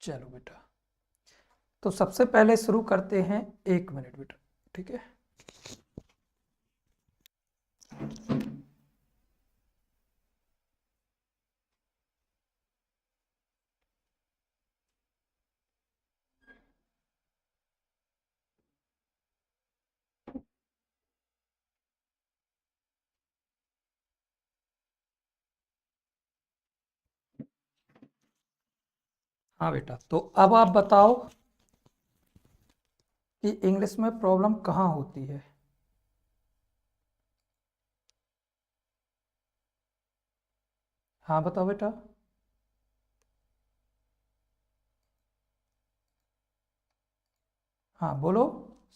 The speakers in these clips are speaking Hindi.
चलो बेटा, तो सबसे पहले शुरू करते हैं। 1 मिनट बेटा, ठीक है। हाँ बेटा, तो अब आप बताओ कि इंग्लिश में प्रॉब्लम कहाँ होती है। हाँ बताओ बेटा। हाँ बोलो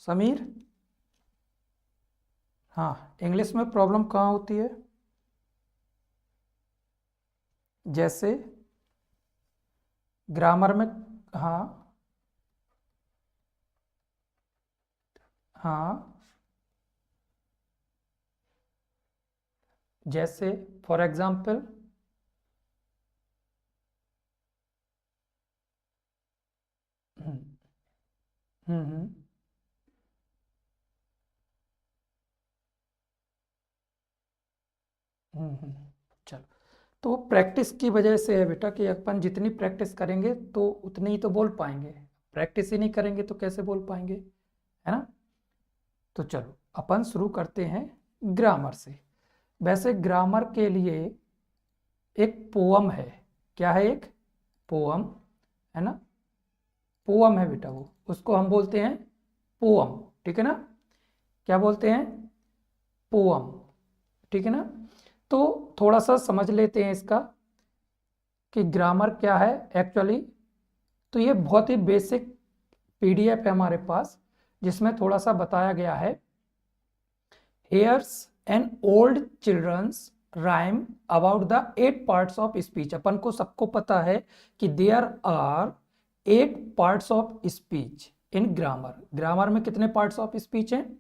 समीर। हाँ, इंग्लिश में प्रॉब्लम कहाँ होती है? जैसे ग्रामर में। हाँ हाँ, जैसे फॉर एग्जाम्पल। हम्म हम्म। चलो, तो प्रैक्टिस की वजह से है बेटा कि अपन जितनी प्रैक्टिस करेंगे तो उतनी ही तो बोल पाएंगे। प्रैक्टिस ही नहीं करेंगे तो कैसे बोल पाएंगे, है ना। तो चलो अपन शुरू करते हैं ग्रामर से। वैसे ग्रामर के लिए एक पोअम है। क्या है? एक पोअम, है ना। पोअम है बेटा, वो उसको हम बोलते हैं पोअम, ठीक है ना। क्या बोलते हैं? पोअम, ठीक है ना। तो थोड़ा सा समझ लेते हैं इसका कि ग्रामर क्या है एक्चुअली। तो ये बहुत ही बेसिक पीडीएफ है हमारे पास, जिसमें थोड़ा सा बताया गया है। Here's an old children's rhyme about the 8 parts of speech. अपन को सबको पता है कि there are 8 parts of speech in grammar. Grammar में कितने पार्ट्स ऑफ स्पीच हैं?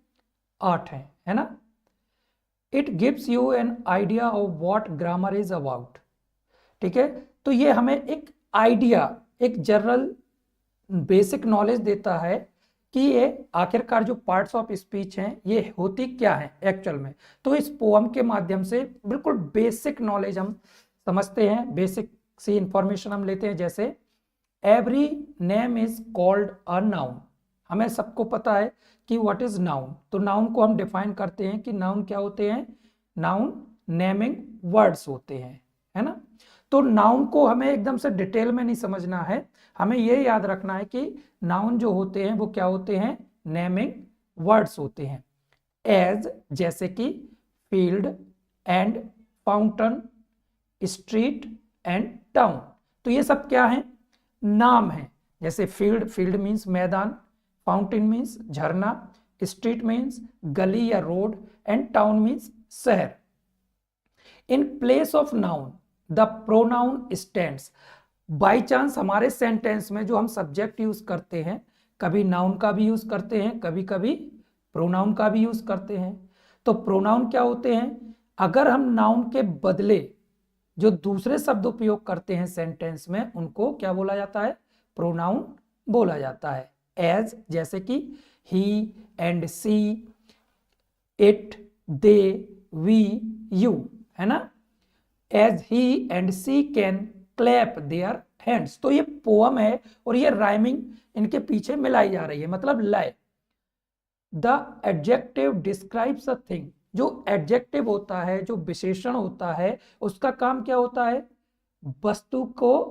8 हैं, है ना। It gives you an idea of what grammar is about, ठीक है। तो ये हमें एक आइडिया, एक जनरल बेसिक नॉलेज देता है कि ये आखिरकार जो पार्ट्स ऑफ स्पीच हैं ये होती क्या है एक्चुअल में। तो इस पोअम के माध्यम से बिल्कुल बेसिक नॉलेज हम समझते हैं, बेसिक सी इंफॉर्मेशन हम लेते हैं। जैसे every name is called a noun. हमें सबको पता है कि व्हाट इज नाउन। तो नाउन को हम डिफाइन करते हैं कि नाउन क्या होते हैं। नाउन नेमिंग वर्ड्स होते हैं, है ना। तो नाउन को हमें एकदम से डिटेल में नहीं समझना है। हमें ये याद रखना है कि नाउन जो होते हैं वो क्या होते हैं? नेमिंग वर्ड्स होते हैं। एज जैसे कि field and fountain, street and town. तो ये सब क्या है? नाम है। जैसे फील्ड, फील्ड मीन्स मैदान, फाउंटेन मीन्स झरना, स्ट्रीट मीन्स गली या रोड, एंड टाउन मीन्स शहर। In place of noun the pronoun stands. By chance हमारे सेंटेंस में जो हम सब्जेक्ट यूज करते हैं, कभी नाउन का भी यूज करते हैं, कभी कभी प्रोनाउन का भी यूज करते हैं। तो प्रोनाउन क्या होते हैं? अगर हम नाउन के बदले जो दूसरे शब्द उपयोग करते हैं सेंटेंस में, उनको क्या बोला जाता है? प्रोनाउन बोला जाता है। एज जैसे कि he and she, it, they, we, you, है ना। As he and she can clap their hands. तो ये पोअम है और ये राइमिंग इनके पीछे मिलाई जा रही है, मतलब लय। The adjective describes a thing. जो एडजेक्टिव होता है, जो विशेषण होता है, उसका काम क्या होता है? वस्तु को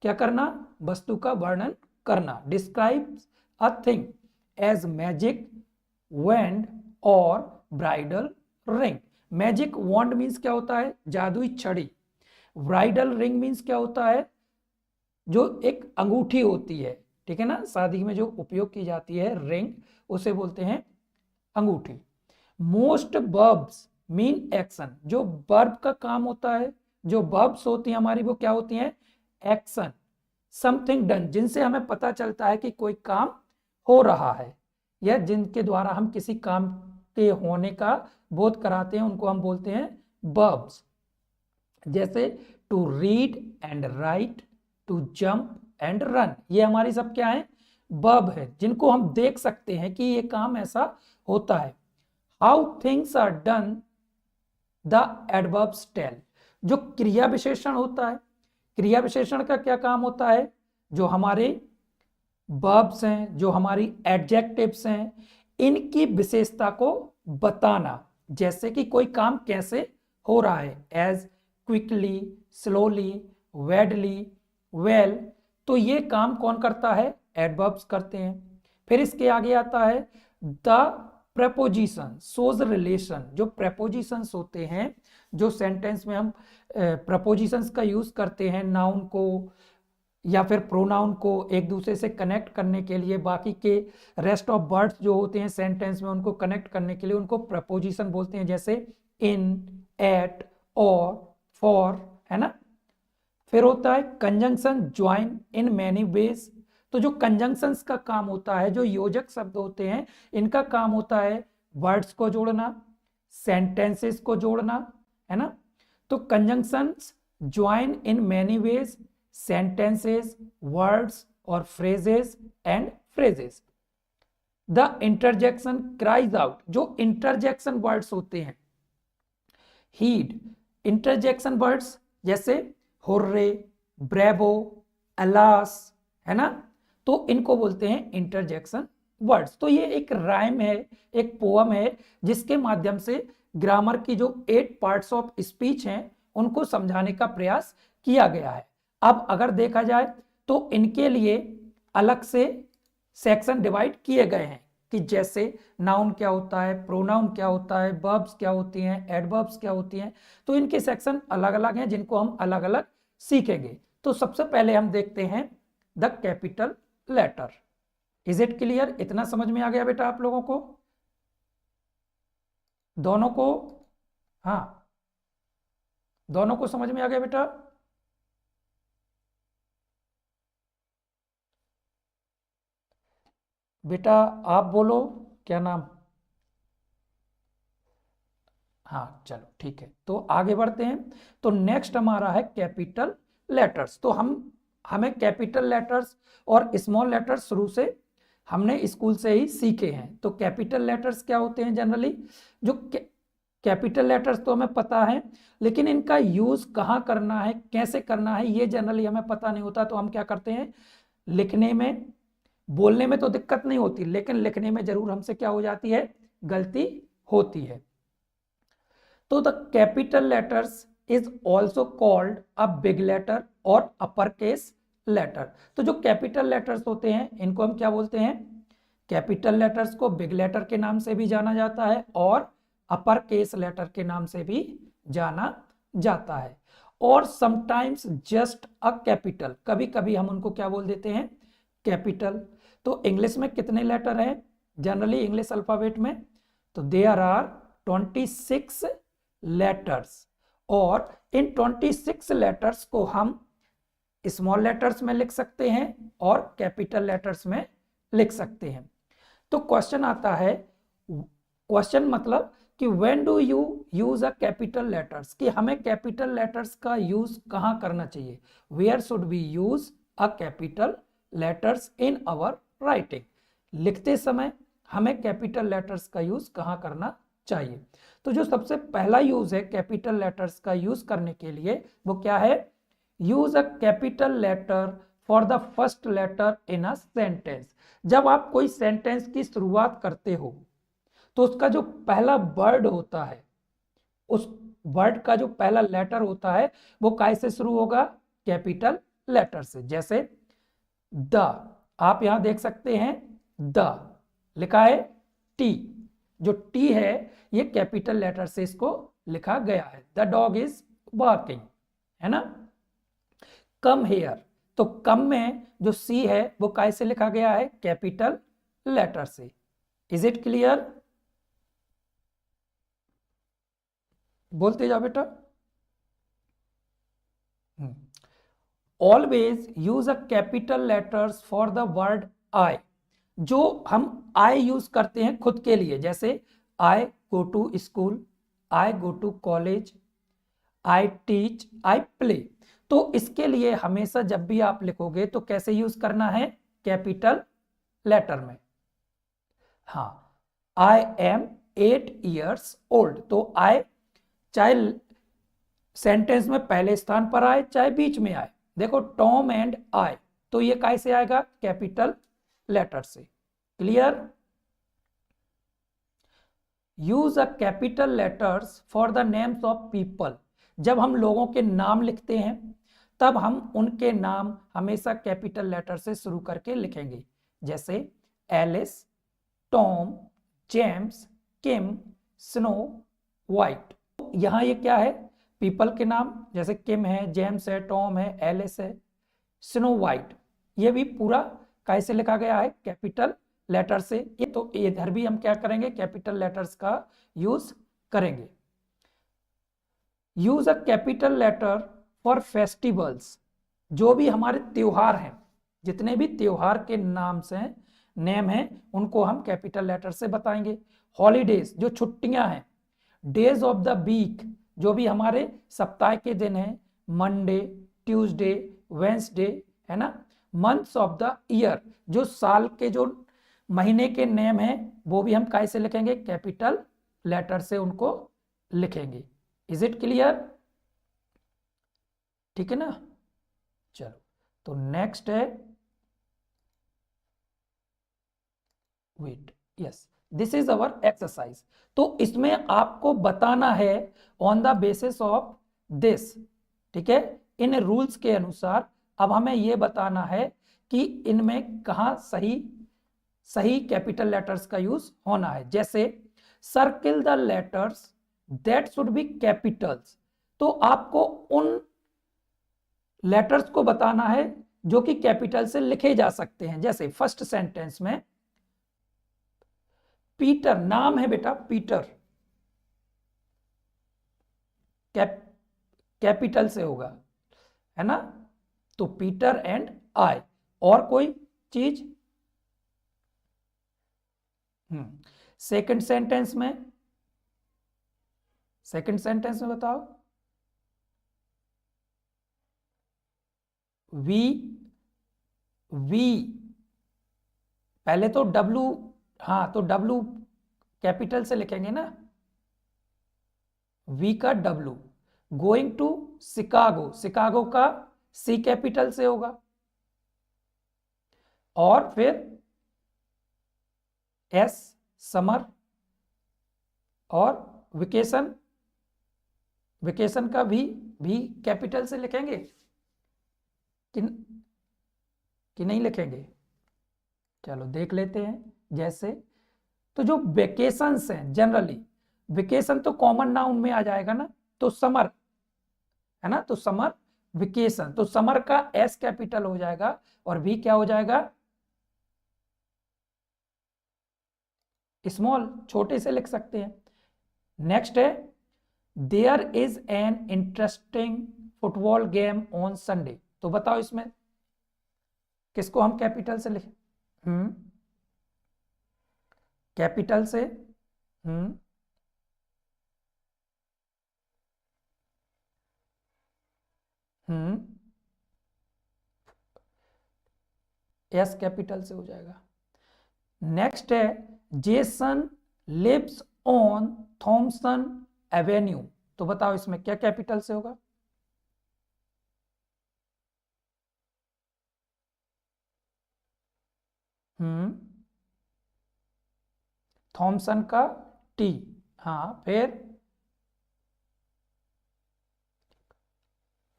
क्या करना? वस्तु का वर्णन करना। Describes a thing as magic wand और bridal ring. Magic wand means क्या होता है? जादुई छड़ी। ब्राइडल रिंग मीन्स क्या होता है? जो एक अंगूठी होती है, ठीक है ना, शादी में जो उपयोग की जाती है रिंग, उसे बोलते हैं अंगूठी। Most verbs mean action. जो वर्ब का काम होता है, जो वर्ब्स होती हैं हमारी, वो क्या होती हैं? एक्शन, समथिंग डन, जिनसे हमें पता चलता है कि कोई काम हो रहा है, या जिनके द्वारा हम किसी काम के होने का बोध कराते हैं, उनको हम बोलते हैं वर्ब्स। जैसे to read and write, to jump and run, ये हमारी सब क्या है, वर्ब है, जिनको हम देख सकते हैं कि ये काम ऐसा होता है। How things are done, the adverbs tell. जो क्रिया विशेषण होता है, क्रिया विशेषण का क्या काम होता है, जो हमारे वर्ब्स हैं, जो हमारी एडजेक्टिव्स हैं, इनकी विशेषता को बताना। जैसे कि कोई काम कैसे हो रहा है, एज, क्विकली, स्लोली, वेडली, वेल, तो ये काम कौन करता है, एडवर्ब्स करते हैं। फिर इसके आगे आता है द प्रपोजिशन शोज रिलेशन। जो प्रपोजिशंस होते हैं, जो सेंटेंस में हम प्रपोजिशंस का यूज करते हैं नाउन को या फिर प्रोनाउन को एक दूसरे से कनेक्ट करने के लिए, बाकी के रेस्ट ऑफ वर्ड्स जो होते हैं सेंटेंस में उनको कनेक्ट करने के लिए, उनको प्रपोजिशन बोलते हैं, जैसे इन, एट, और, फॉर, है ना। फिर होता है conjunction join in many ways. तो जो कंजंक्शंस का काम होता है, जो योजक शब्द होते हैं, इनका काम होता है वर्ड्स को जोड़ना, सेंटेंसेस को जोड़ना, है ना। तो conjunctions join in many ways sentences, words or phrases and phrases. The interjection cries out, जो interjection words होते हैं, heed, interjection words जैसे hurray, bravo, alas, है ना, तो इनको बोलते हैं interjection words। तो ये एक राइम है, एक पोअम है, जिसके माध्यम से ग्रामर की जो 8 पार्ट्स ऑफ स्पीच हैं उनको समझाने का प्रयास किया गया है। अब अगर देखा जाए तो इनके लिए अलग से सेक्शन डिवाइड किए गए हैं कि जैसे नाउन क्या होता है, प्रोनाउन क्या होता है, वर्ब्स क्या होती हैं, एडवर्ब्स क्या होती हैं। तो इनके सेक्शन अलग अलग हैं जिनको हम अलग अलग सीखेंगे। तो सबसे पहले हम देखते हैं the capital letter. Is it clear? इतना समझ में आ गया बेटा आप लोगों को, दोनों को? हाँ, दोनों को समझ में आ गया बेटा? बेटा आप बोलो, क्या नाम? हाँ चलो ठीक है, तो आगे बढ़ते हैं। तो नेक्स्ट हमारा है कैपिटल लेटर्स। तो हमें कैपिटल लेटर्स और स्मॉल लेटर्स शुरू से हमने स्कूल से ही सीखे हैं। तो कैपिटल लेटर्स क्या होते हैं जनरली, जो कैपिटल लेटर्स तो हमें पता है, लेकिन इनका यूज कहाँ करना है, कैसे करना है, ये जनरली हमें पता नहीं होता। तो हम क्या करते हैं, लिखने में, बोलने में तो दिक्कत नहीं होती, लेकिन लिखने में जरूर हमसे क्या हो जाती है, गलती होती है। तो the capital letters is also called a big letter और अपर केस लेटर। तो जो कैपिटल लेटर्स होते हैं इनको हम क्या बोलते हैं, कैपिटल लेटर्स को बिग लेटर के नाम से भी जाना जाता है और अपर केस लेटर के नाम से भी जाना जाता है। और समटाइम्स जस्ट अ कैपिटल, कभी कभी हम उनको क्या बोल देते हैं, कैपिटल। तो इंग्लिश में कितने लेटर हैं जनरली इंग्लिश अल्फाबेट में, तो देयर आर 26 लेटर्स, और इन 26 लेटर्स को हम स्मॉल लेटर्स में लिख सकते हैं और कैपिटल लेटर्स में लिख सकते हैं। तो क्वेश्चन आता है, क्वेश्चन मतलब कि when do you use a capital letters, कि हमें कैपिटल लेटर्स का यूज कहां करना चाहिए, where should we use a capital letters in our writing, लिखते समय हमें कैपिटल लेटर्स का यूज कहां करना चाहिए। तो जो सबसे पहला यूज है कैपिटल लेटर्स का यूज करने के लिए, वो क्या है, use a capital letter for the first letter in a sentence. जब आप कोई सेंटेंस की शुरुआत करते हो तो उसका जो पहला वर्ड होता है, उस वर्ड का जो पहला लेटर होता है वो काय से शुरू होगा, कैपिटल लेटर से। जैसे द, आप यहां देख सकते हैं द लिखा है टी, जो टी है ये कैपिटल लेटर से इसको लिखा गया है। द डॉग इज बार्किंग, है ना। कम हेयर, तो कम में जो सी है वो काय से लिखा गया है, कैपिटल लेटर से। Is it clear? बोलते जाओ बेटा। Always use a capital letters for the word I. जो हम आई यूज करते हैं खुद के लिए, जैसे I go to school, I go to college, I teach, I play. तो इसके लिए हमेशा जब भी आप लिखोगे तो कैसे यूज करना है, कैपिटल लेटर में। हाँ, आई एम 8 years old, तो आई चाहे सेंटेंस में पहले स्थान पर आए चाहे बीच में आए, देखो टॉम एंड आई, तो ये कैसे आएगा, कैपिटल लेटर से। Clear? Use a capital letters for the names of people, जब हम लोगों के नाम लिखते हैं तब हम उनके नाम हमेशा कैपिटल लेटर से शुरू करके लिखेंगे, जैसे एलिस, टॉम, जेम्स, किम, स्नो वाइट। यहां ये क्या है, पीपल के नाम, जैसे किम है, जेम्स है, टॉम है, एलिस है, स्नो वाइट, ये भी पूरा कैसे लिखा गया है, कैपिटल लेटर से। ये तो इधर भी हम क्या करेंगे, कैपिटल लेटर्स का यूज करेंगे। Use a capital letter for festivals, जो भी हमारे त्योहार हैं, जितने भी त्योहार के नाम से नेम हैं उनको हम कैपिटल लेटर से बताएंगे। हॉलीडेज, जो छुट्टियां हैं। डेज ऑफ द वीक, जो भी हमारे सप्ताह के दिन हैं, मंडे, ट्यूसडे, वेंसडे, है ना। मंथ्स ऑफ द ईयर, जो साल के जो महीने के नेम हैं वो भी हम कैसे लिखेंगे, कैपिटल लेटर से उनको लिखेंगे। Is it clear? ठीक है ना। चलो, तो नेक्स्ट है, wait, yes, this is our exercise. तो इसमें आपको बताना है on the basis of this, ठीक है, इन रूल्स के अनुसार अब हमें यह बताना है कि इनमें कहां सही सही कैपिटल लेटर्स का यूज होना है। जैसे circle the letters that should be Capitals, तो आपको उन लेटर्स को बताना है जो कि कैपिटल से लिखे जा सकते हैं। जैसे फर्स्ट सेंटेंस में पीटर, नाम है बेटा पीटर, कैपिटल से होगा, है ना। तो पीटर एंड आई। और कोई चीज? सेकंड सेंटेंस में, सेकंड सेंटेंस में बताओ, वी, वी, पहले तो डब्लू, हाँ तो डब्लू कैपिटल से लिखेंगे ना, वी का W. Going to Chicago, Chicago का सी कैपिटल से होगा। और फिर एस, समर। और वेकेशन, वेकेशन का भी कैपिटल से लिखेंगे कि नहीं लिखेंगे? चलो देख लेते हैं। जैसे तो जो वेकेशंस हैं, जनरली वेकेशन तो कॉमन नाउन में आ जाएगा ना, तो समर, है ना, तो समर वेकेशन, तो समर का एस कैपिटल हो जाएगा और वी क्या हो जाएगा, स्मॉल, छोटे से लिख सकते हैं। नेक्स्ट है, there is an interesting football game on Sunday, तो बताओ इसमें किसको हम कैपिटल से लिखें? कैपिटल से, एस कैपिटल से हो जाएगा। नेक्स्ट है, Jason lives on Thomson Avenue, तो बताओ इसमें क्या कैपिटल से होगा? थॉमसन का टी, हाँ, फिर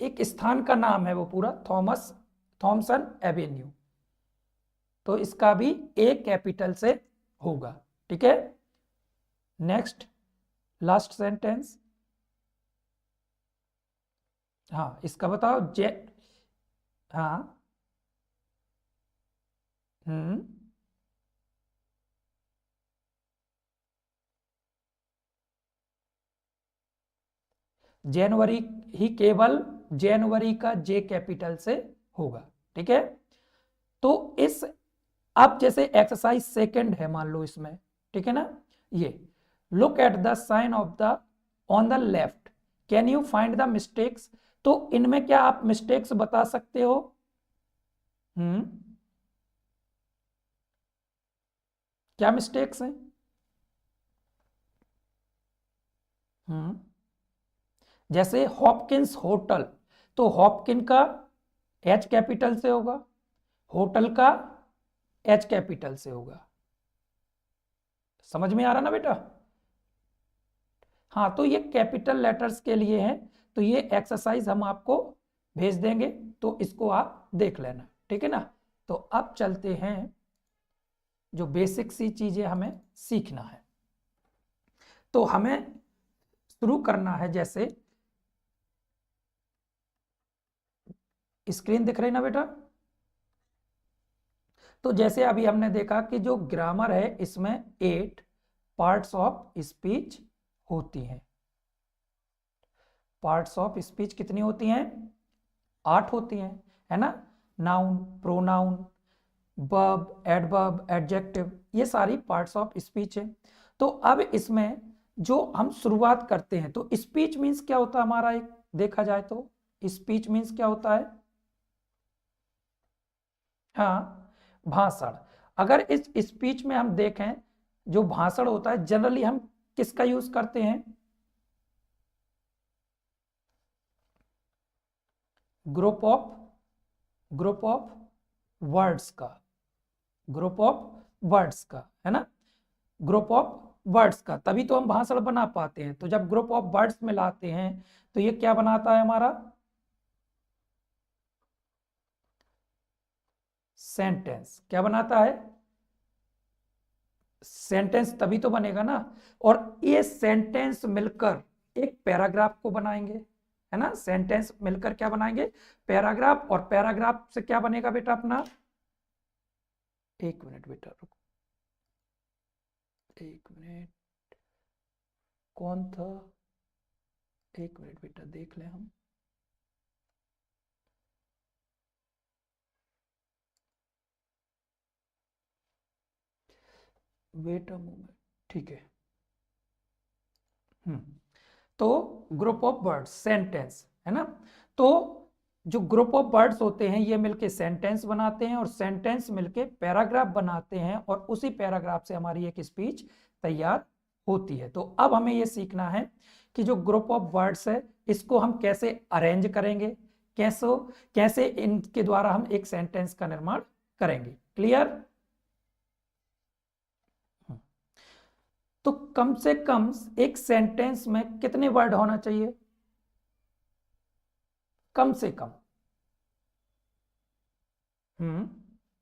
एक स्थान का नाम है वो पूरा, थॉमसन एवेन्यू, तो इसका भी एक कैपिटल से होगा। ठीक है। नेक्स्ट, लास्ट सेंटेंस, हाँ इसका बताओ, हाँ, जनवरी ही केवल जनवरी का जे कैपिटल से होगा। ठीक है। तो इस, अब जैसे एक्सरसाइज सेकंड है मान लो इसमें, ठीक है ना, ये look at the sign of the on the left, can you find the mistakes, तो इनमें क्या आप मिस्टेक्स बता सकते हो? क्या मिस्टेक्स हैं? जैसे हॉपकिंस होटल, तो हॉपकिन का एच कैपिटल से होगा, होटल का एच कैपिटल से होगा। समझ में आ रहा ना बेटा? हाँ, तो ये कैपिटल लेटर्स के लिए है, तो ये एक्सरसाइज हम आपको भेज देंगे, तो इसको आप देख लेना, ठीक है ना। तो अब चलते हैं, जो बेसिक सी चीजें हमें सीखना है, तो हमें शुरू करना है। जैसे स्क्रीन दिख रही ना बेटा? तो जैसे अभी हमने देखा कि जो ग्रामर है इसमें 8 पार्ट्स ऑफ स्पीच होती हैं। पार्ट्स ऑफ स्पीच कितनी होती हैं? 8 होती हैं, है ना। Noun, pronoun, verb, adverb, adjective, ये सारी पार्ट्स ऑफ स्पीच है। तो अब इसमें जो हम शुरुआत करते हैं, तो स्पीच मीन्स क्या होता है हमारा, एक देखा जाए तो स्पीच मीन्स क्या होता है? हाँ, भाषण। अगर इस स्पीच में हम देखें, जो भाषण होता है जनरली हम किसका यूज करते हैं? ग्रुप ऑफ वर्ड्स का, ग्रुप ऑफ वर्ड्स का, है ना। ग्रुप ऑफ वर्ड्स का, तभी तो हम भाषण बना पाते हैं। तो जब ग्रुप ऑफ वर्ड्स में लाते हैं, तो ये क्या बनाता है हमारा? सेंटेंस। क्या बनाता है? सेंटेंस तभी तो बनेगा ना। और ये सेंटेंस मिलकर एक पैराग्राफ को बनाएंगे, है ना। सेंटेंस मिलकर क्या बनाएंगे? पैराग्राफ। और पैराग्राफ से क्या बनेगा बेटा अपना? एक मिनट बेटा रुको, एक मिनट, कौन था? एक मिनट बेटा देख लें हम। वेट अ मोमेंट, ठीक है। तो ग्रुप ऑफ वर्ड्स, सेंटेंस, है ना। तो जो ग्रुप ऑफ वर्ड्स होते हैं ये मिलके सेंटेंस बनाते हैं, और सेंटेंस मिलके पैराग्राफ बनाते हैं, और उसी पैराग्राफ से हमारी एक स्पीच तैयार होती है। तो अब हमें ये सीखना है कि जो ग्रुप ऑफ वर्ड्स है इसको हम कैसे अरेंज करेंगे, कैसे कैसे इनके द्वारा हम एक सेंटेंस का निर्माण करेंगे। क्लियर? तो कम से कम एक सेंटेंस में कितने वर्ड होना चाहिए? कम से कम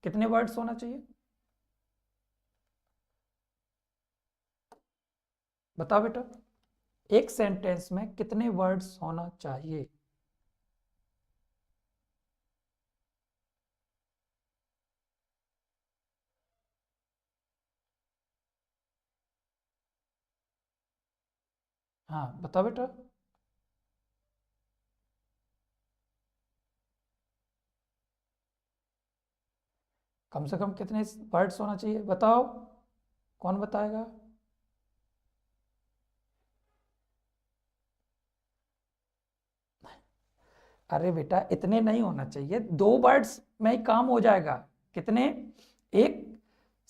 कितने वर्ड्स होना चाहिए? बताओ बेटा, एक सेंटेंस में कितने वर्ड्स होना चाहिए? हाँ बताओ बेटा। कम से कम कितने वर्ड्स होना चाहिए बताओ, कौन बताएगा? अरे बेटा इतने नहीं होना चाहिए, 2 वर्ड्स में ही काम हो जाएगा। कितने? एक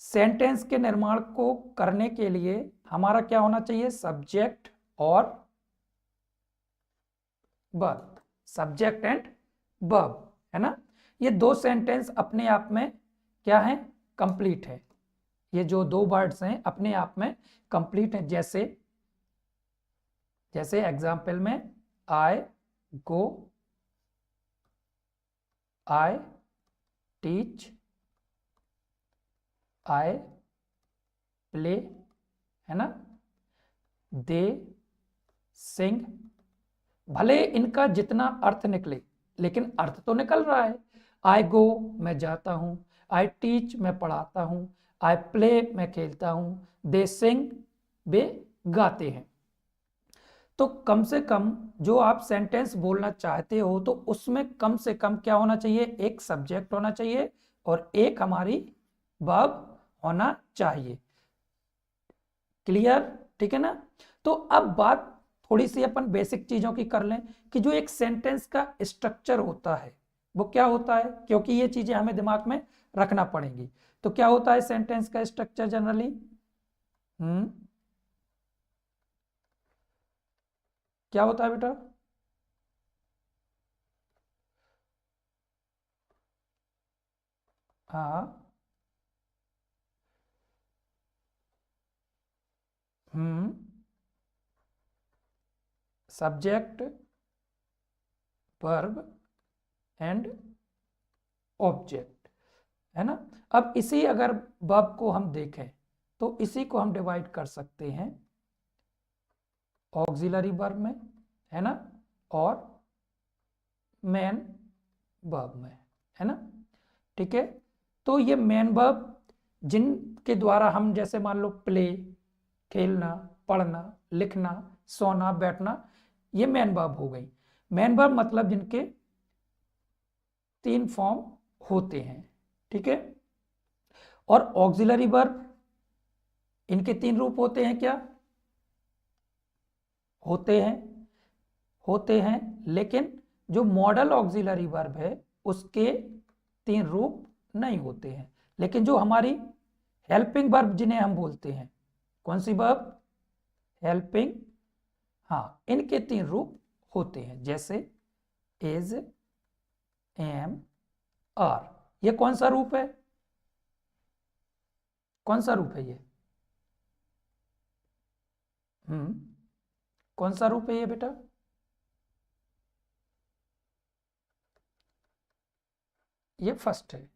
सेंटेंस के निर्माण को करने के लिए हमारा क्या होना चाहिए? सब्जेक्ट और वर्ब, सब्जेक्ट एंड वर्ब, है ना। ये 2 सेंटेंस अपने आप में क्या है? कंप्लीट है। ये जो 2 वर्ड्स हैं अपने आप में कंप्लीट है। जैसे जैसे एग्जाम्पल में आई गो, आई टीच, आई प्ले, है ना, दे सिंग। भले इनका जितना अर्थ निकले, लेकिन अर्थ तो निकल रहा है। आई गो मैं जाता हूं, आई टीच मैं पढ़ाता हूं, आई प्ले मैं खेलता हूं, दे सिंग वे गाते हैं। तो कम से कम जो आप सेंटेंस बोलना चाहते हो, तो उसमें कम से कम क्या होना चाहिए? एक सब्जेक्ट होना चाहिए और एक हमारी वर्ब होना चाहिए। क्लियर? ठीक है ना। तो अब बात थोड़ी सी अपन बेसिक चीजों की कर लें कि जो एक सेंटेंस का स्ट्रक्चर होता है वो क्या होता है, क्योंकि ये चीजें हमें दिमाग में रखना पड़ेंगी। तो क्या होता है सेंटेंस का स्ट्रक्चर जनरली? क्या होता है बेटा? हाँ। सब्जेक्ट, वर्ब एंड ऑब्जेक्ट, है ना। अब इसी अगर वर्ब को हम देखें तो इसी को हम डिवाइड कर सकते हैं ऑक्सिलरी वर्ब में, है ना, और मेन वर्ब में, है ना। ठीक है, तो ये मेन वर्ब जिनके द्वारा हम जैसे मान लो प्ले, खेलना, पढ़ना, लिखना, सोना, बैठना, ये मेन वर्ब हो गई। मेन वर्ब मतलब जिनके 3 फॉर्म होते हैं, ठीक है। और ऑक्सिलरी वर्ब, इनके 3 रूप होते हैं क्या? होते हैं, लेकिन जो मॉडल ऑक्सिलरी वर्ब है उसके 3 रूप नहीं होते हैं। लेकिन जो हमारी हेल्पिंग वर्ब जिन्हें हम बोलते हैं, कौन सी वर्ब? हेल्पिंग, हाँ, इनके 3 रूप होते हैं, जैसे इज, एम, आर। ये कौन सा रूप है? कौन सा रूप है ये? कौन सा रूप है ये बेटा? ये फर्स्ट है।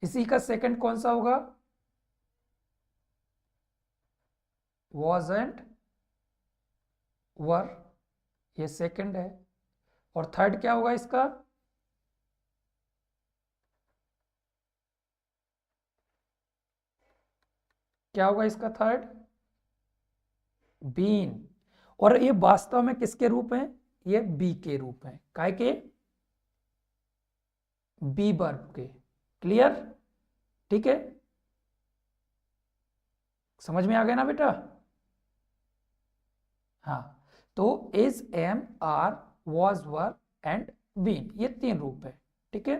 इसी का सेकंड कौन सा होगा? वॉज एंड वर, ये सेकंड है। और थर्ड क्या होगा इसका? क्या होगा इसका थर्ड? बीन। और ये वास्तव में किसके रूप हैं? ये बी के रूप हैं। काय के? बी वर्ब के। क्लियर? ठीक है, समझ में आ गया ना बेटा? हाँ, तो is, am, are, was, were and been, ये 3 रूप है, ठीक है।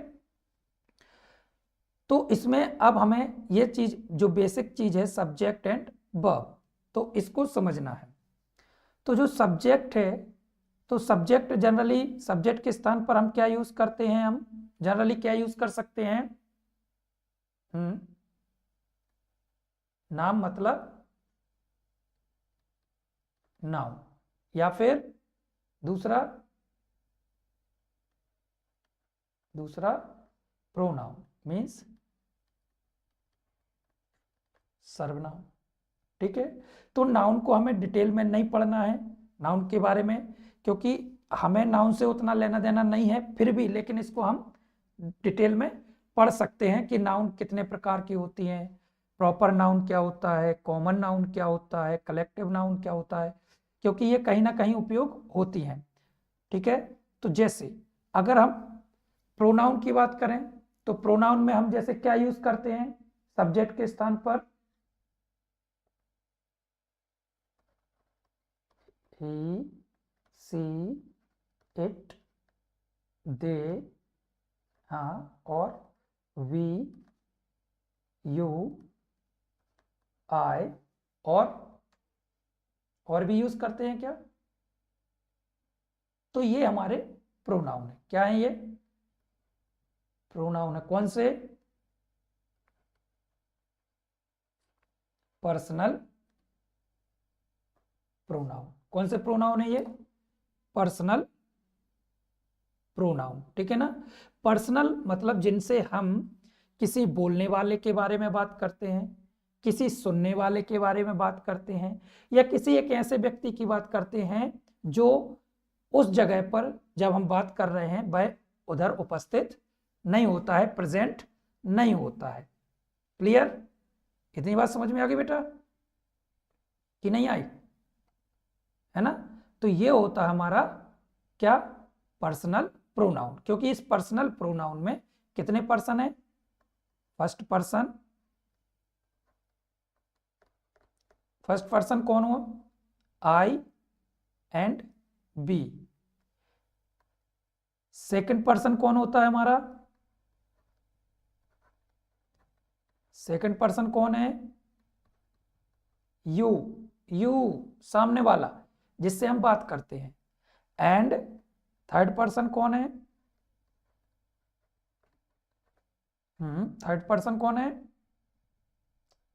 तो इसमें अब हमें ये चीज जो बेसिक चीज है सब्जेक्ट एंड वर्ब, तो इसको समझना है। तो जो सब्जेक्ट है, तो सब्जेक्ट जनरली, सब्जेक्ट के स्थान पर हम क्या यूज करते हैं? हम जनरली क्या यूज कर सकते हैं? नाम मतलब नाउन, या फिर दूसरा प्रोनाउन मीन्स सर्वनाम, ठीक है। तो नाउन को हमें डिटेल में नहीं पढ़ना है, नाउन के बारे में, क्योंकि हमें नाउन से उतना लेना देना नहीं है, फिर भी लेकिन इसको हम डिटेल में पढ़ सकते हैं कि नाउन कितने प्रकार की होती हैं, प्रॉपर नाउन क्या होता है, कॉमन नाउन क्या होता है, कलेक्टिव नाउन क्या होता है, क्योंकि ये कहीं ना कहीं उपयोग होती हैं, ठीक है। तो जैसे अगर हम प्रोनाउन की बात करें तो प्रोनाउन में हम जैसे क्या यूज करते हैं सब्जेक्ट के स्थान पर? ही, सी, इट, दे, हाँ, और वी, यू, आई, और भी यूज करते हैं क्या? तो ये हमारे प्रोनाउन है। क्या है ये? प्रोनाउन है। कौन से? Personal pronoun. कौन से प्रोनाउन है ये? पर्सनल प्रोनाउन, ठीक है ना। पर्सनल मतलब जिनसे हम किसी बोलने वाले के बारे में बात करते हैं, किसी सुनने वाले के बारे में बात करते हैं, या किसी एक ऐसे व्यक्ति की बात करते हैं जो उस जगह पर जब हम बात कर रहे हैं वह उधर उपस्थित नहीं होता है, प्रेजेंट नहीं होता है। क्लियर? इतनी बात समझ में आ गई बेटा कि नहीं आई? है ना। तो ये होता है हमारा क्या? Personal pronoun. क्योंकि इस पर्सनल प्रोनाउन में कितने पर्सन है? First person. फर्स्ट पर्सन कौन हो? आई, एंड बी। सेकंड पर्सन कौन होता है हमारा? सेकंड पर्सन कौन है? यू। यू सामने वाला जिससे हम बात करते हैं। एंड थर्ड पर्सन कौन है? थर्ड पर्सन कौन है?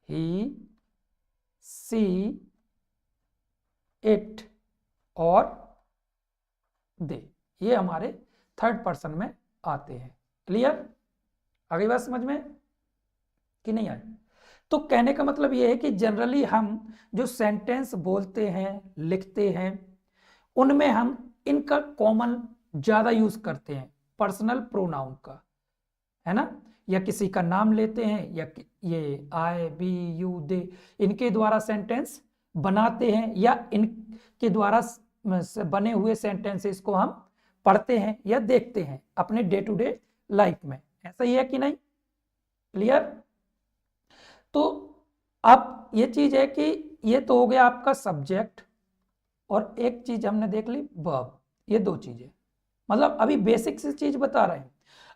ही, सी, इट और दे। ये हमारे थर्ड पर्सन में आते हैं। क्लियर? अगली बात समझ में कि नहीं आई? तो कहने का मतलब ये है कि जनरली हम जो सेंटेंस बोलते हैं, लिखते हैं, उनमें हम इनका कॉमन ज्यादा यूज करते हैं, पर्सनल प्रोनाउन का, है ना? या किसी का नाम लेते हैं, या ये आई, बी, यू, दे, इनके द्वारा सेंटेंस बनाते हैं, या इनके द्वारा बने हुए सेंटेंसेस को हम पढ़ते हैं या देखते हैं अपने डे टू डे लाइफ में। ऐसा ही है कि नहीं? क्लियर? तो अब ये चीज है कि ये तो हो गया आपका सब्जेक्ट, और एक चीज हमने देख ली वर्ब। ये दो चीजें, मतलब अभी बेसिक सी चीज बता रहे हैं।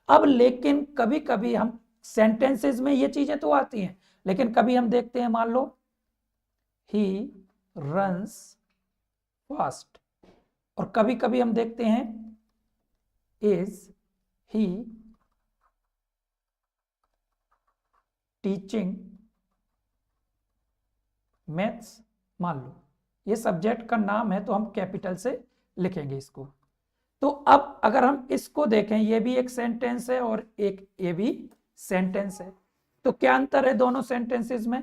अब लेकिन कभी कभी हम सेंटेंसेस में ये चीजें तो आती हैं, लेकिन कभी हम देखते हैं, मान लो ही रन्स फास्ट, और कभी कभी हम देखते हैं इज ही टीचिंग मैथ्स। मान लो ये सब्जेक्ट का नाम है तो हम कैपिटल से लिखेंगे इसको। तो अब अगर हम इसको देखें, ये भी एक सेंटेंस है और एक ये भी सेंटेंस है, तो क्या अंतर है दोनों सेंटेंसेस में?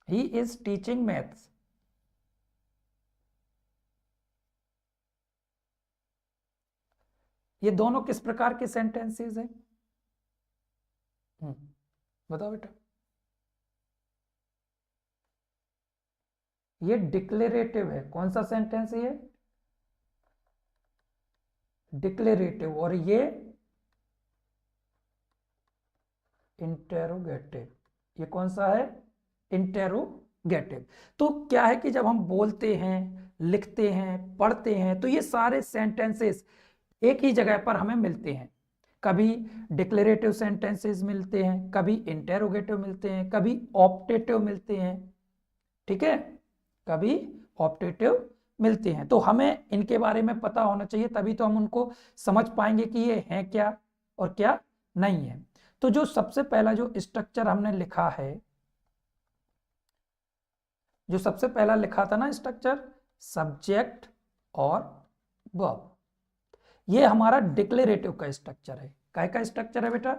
He is teaching maths. ये दोनों किस प्रकार के सेंटेंसेस हैं? बताओ बेटा। ये डिक्लेरेटिव है। कौन सा सेंटेंस है ये? डिक्लेरेटिव। और ये इंटेरोगेटिव। ये कौन सा है? इंटेरोगेटिव। तो क्या है कि जब हम बोलते हैं, लिखते हैं, पढ़ते हैं, तो ये सारे सेंटेंसेस एक ही जगह पर हमें मिलते हैं। कभी डिक्लेरेटिव सेंटेंसेस मिलते हैं, कभी इंटेरोगेटिव मिलते हैं, कभी ऑप्टेटिव मिलते हैं, ठीक है, कभी ऑप्टेटिव मिलते हैं। तो हमें इनके बारे में पता होना चाहिए, तभी तो हम उनको समझ पाएंगे कि ये है क्या और क्या नहीं है। तो जो सबसे पहला जो स्ट्रक्चर हमने लिखा है, जो सबसे पहला लिखा था ना स्ट्रक्चर, सब्जेक्ट और वर्ब, ये हमारा डिक्लेरेटिव का स्ट्रक्चर है। काय का स्ट्रक्चर है बेटा?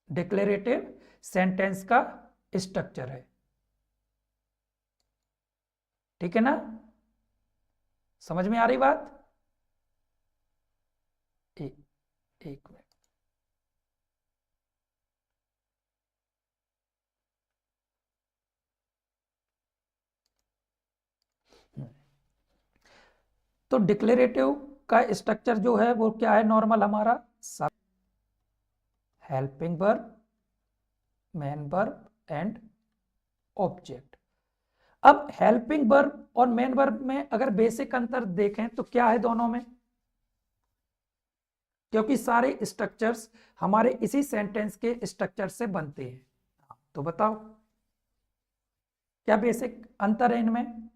डिक्लेरेटिव सेंटेंस का स्ट्रक्चर है, ठीक है ना? समझ में आ रही बात? एक मिनट। तो डिक्लेरेटिव का स्ट्रक्चर जो है वो क्या है? नॉर्मल हमारा सब, helping verb, main verb and object. अब हेल्पिंग वर्ब और मेन वर्ब में अगर बेसिक अंतर देखें तो क्या है दोनों में? क्योंकि सारे स्ट्रक्चर्स हमारे इसी सेंटेंस के स्ट्रक्चर से बनते हैं, तो बताओ क्या बेसिक अंतर है इनमें?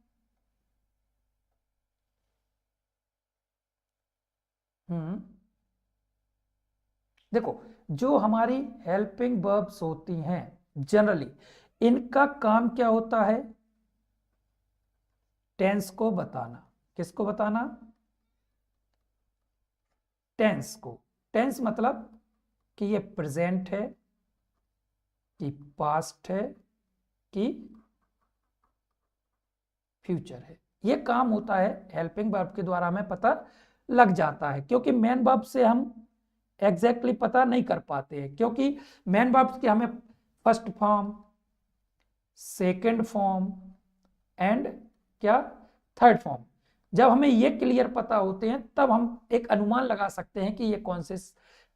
देखो, जो हमारी हेल्पिंग वर्ब्स होती हैं जनरली, इनका काम क्या होता है? टेंस को बताना। किसको बताना? टेंस को। टेंस मतलब कि ये प्रेजेंट है, कि पास्ट है, कि फ्यूचर है। ये काम होता है हेल्पिंग वर्ब के द्वारा, हमें पता लग जाता है, क्योंकि मेन वर्ब से हम एग्जैक्टली पता नहीं कर पाते हैं, क्योंकि मेन वर्ब की हमें first form, second form and क्या, थर्ड फॉर्म, जब हमें ये क्लियर पता होते हैं तब हम एक अनुमान लगा सकते हैं कि ये कौन से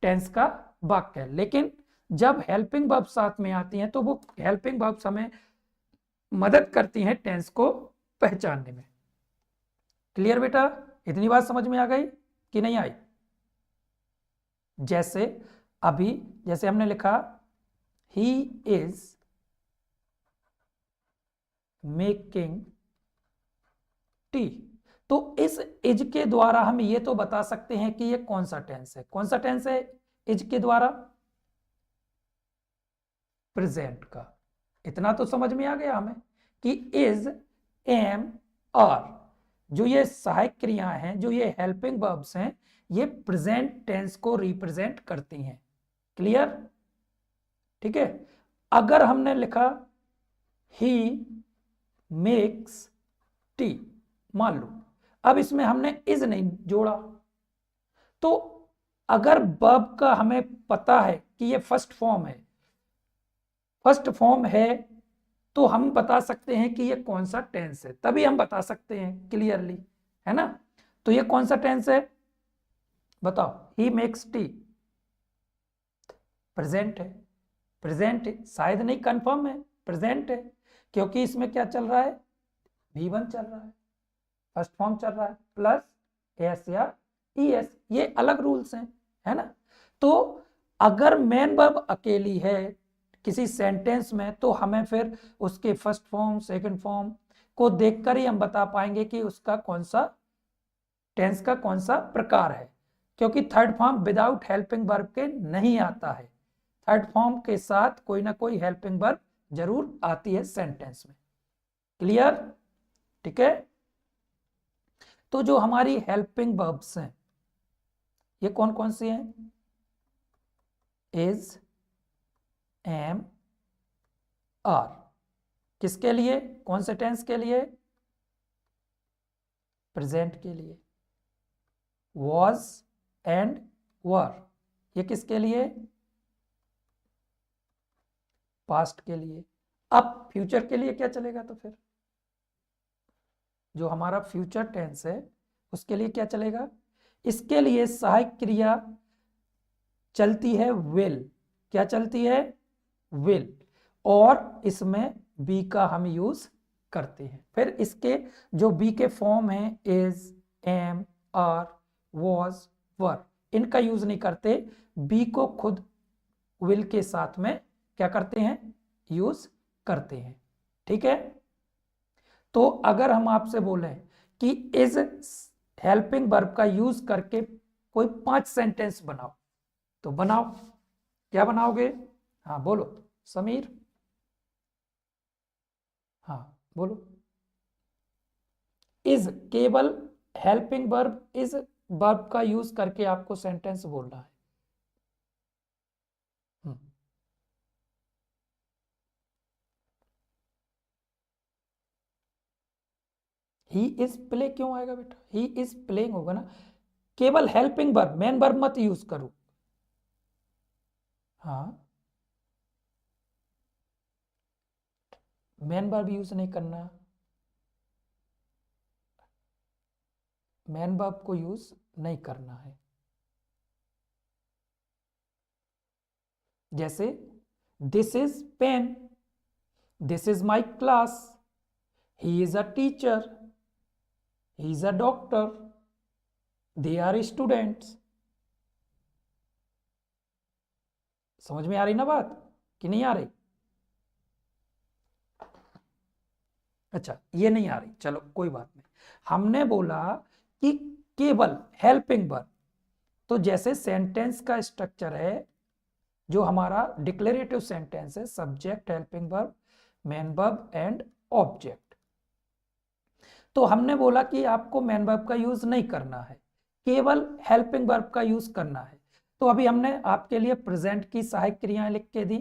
टेंस का वाक्य है। लेकिन जब हेल्पिंग वर्ब साथ में आती हैं तो वो हेल्पिंग वर्ब्स हमें मदद करती हैं टेंस को पहचानने में। क्लियर बेटा, इतनी बात समझ में आ गई कि नहीं आई? जैसे अभी जैसे हमने लिखा ही इज मेकिंग टी, तो इस इज के द्वारा हम ये तो बता सकते हैं कि ये कौन सा टेंस है। कौन सा टेंस है इज के द्वारा? प्रेजेंट का। इतना तो समझ में आ गया हमें कि इज, एम, आर जो ये सहायक क्रियाएं हैं, जो ये हेल्पिंग वर्ब्स हैं, ये प्रेजेंट टेंस को रिप्रेजेंट करती हैं। क्लियर? ठीक है। अगर हमने लिखा ही मेक्स टी, मान लो अब इसमें हमने इज नहीं जोड़ा, तो अगर वर्ब का हमें पता है कि ये फर्स्ट फॉर्म है, फर्स्ट फॉर्म है, तो हम बता सकते हैं कि ये कौन सा टेंस है, तभी हम बता सकते हैं क्लियरली, है ना? तो ये कौन सा टेंस है बताओ? ही मेक्स टी प्रेजेंट है। प्रेजेंट है, शायद नहीं, कंफर्म है, प्रेजेंट है, क्योंकि इसमें क्या चल रहा है? V1 चल रहा है, फर्स्ट फॉर्म चल रहा है, प्लस एस या ES, ये अलग रूल्स हैं, है ना? तो अगर मेन वर्ब अकेली है किसी सेंटेंस में, तो हमें फिर उसके फर्स्ट फॉर्म सेकंड फॉर्म को देखकर ही हम बता पाएंगे कि उसका कौन सा टेंस का कौन सा प्रकार है, क्योंकि third form without helping verb के नहीं आता है। थर्ड फॉर्म के साथ कोई ना कोई हेल्पिंग वर्ब जरूर आती है सेंटेंस में। क्लियर? ठीक है। तो जो हमारी हेल्पिंग वर्ब्स हैं ये कौन कौन सी हैं? Is, am, are. किसके लिए? कौन से टेंस के लिए? प्रेजेंट के लिए। वॉज एंड वर, ये किसके लिए? पास्ट के लिए। अब फ्यूचर के लिए क्या चलेगा? तो फिर जो हमारा फ्यूचर टेंस है उसके लिए क्या चलेगा? इसके लिए सहायक क्रिया चलती है विल। क्या चलती है? विल, और इसमें बी का हम यूज करते हैं। फिर इसके जो बी के फॉर्म हैं इज, एम, आर, वॉज, वर, इनका यूज नहीं करते, बी को खुद विल के साथ में क्या करते हैं? यूज करते हैं। ठीक है। तो अगर हम आपसे बोलें कि इज हेल्पिंग वर्ब का यूज करके कोई 5 सेंटेंस बनाओ, तो बनाओ। क्या बनाओगे? हाँ बोलो समीर, हाँ बोलो। इज, केवल हेल्पिंग वर्ब इज वर्ब का यूज करके आपको सेंटेंस बोलना है। ही इज प्ले क्यों आएगा बेटा? ही इज प्लेइंग होगा ना। केवल हेल्पिंग वर्ब, मेन वर्ब मत यूज करो। हाँ, मेन वर्ब यूज नहीं करना, मेन वर्ब को यूज नहीं करना है। जैसे this is pen, this is my class, he is a teacher, he is a doctor, they are students. समझ में आ रही ना बात कि नहीं आ रही? अच्छा, ये नहीं आ रही, चलो कोई बात नहीं। हमने बोला कि केवल हेल्पिंग वर्ब, तो जैसे सेंटेंस का स्ट्रक्चर है जो हमारा डिक्लेरेटिव सेंटेंस है, subject, helping verb, main verb and object, तो हमने बोला कि आपको मेन वर्ब का यूज नहीं करना है, केवल हेल्पिंग वर्ब का यूज करना है। तो अभी हमने आपके लिए प्रेजेंट की सहायक क्रियाएं लिख के दी,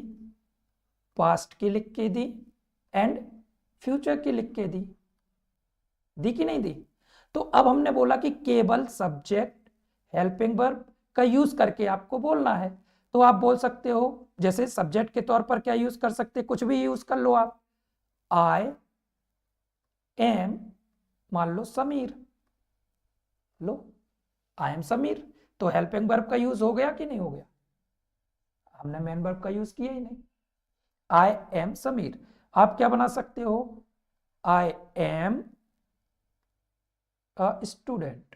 पास्ट की लिख के दी एंड फ्यूचर की लिख के दी कि नहीं दी? तो अब हमने बोला कि केवल सब्जेक्ट, हेल्पिंग वर्ब का यूज करके आपको बोलना है। तो आप बोल सकते हो, जैसे सब्जेक्ट के तौर पर क्या यूज कर सकते, कुछ भी यूज कर लो आप। आई एम, मान लो समीर, लो, आई एम समीर, तो हेल्पिंग वर्ब का यूज हो गया कि नहीं हो गया? हमने मेन वर्ब का यूज किया ही नहीं। आई एम समीर, आप क्या बना सकते हो? I am a student,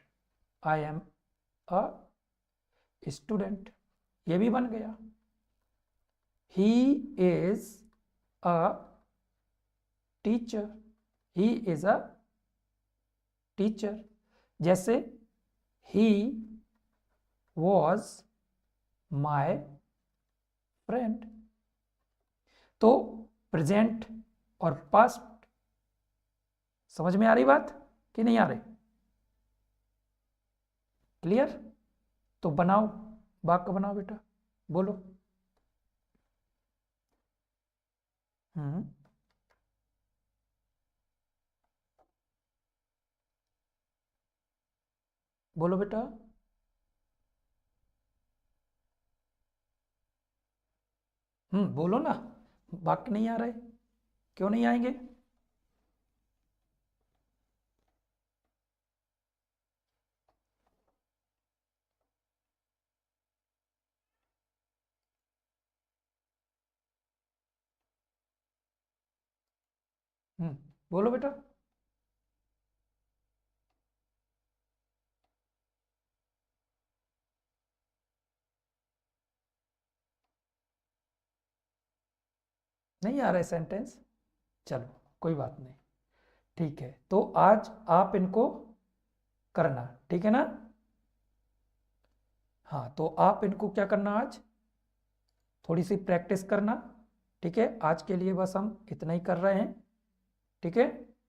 I am a student, ये भी बन गया। ही is a teacher, he is a teacher. जैसे ही वॉज माई फ्रेंड। तो प्रेजेंट और पास्ट, समझ में आ रही बात कि नहीं आ रही? क्लियर? तो बनाओ, वाक्य बनाओ बेटा, बोलो। हम्म, बोलो बेटा। बोलो ना, वाक्य नहीं आ रहे, क्यों नहीं आएंगे? बोलो बेटा। नहीं आ रहे सेंटेंस? चलो कोई बात नहीं, ठीक है। तो आज आप इनको करना, ठीक है ना? हाँ, तो आप इनको क्या करना, आज थोड़ी सी प्रैक्टिस करना, ठीक है? आज के लिए बस हम इतना ही कर रहे हैं, ठीक है?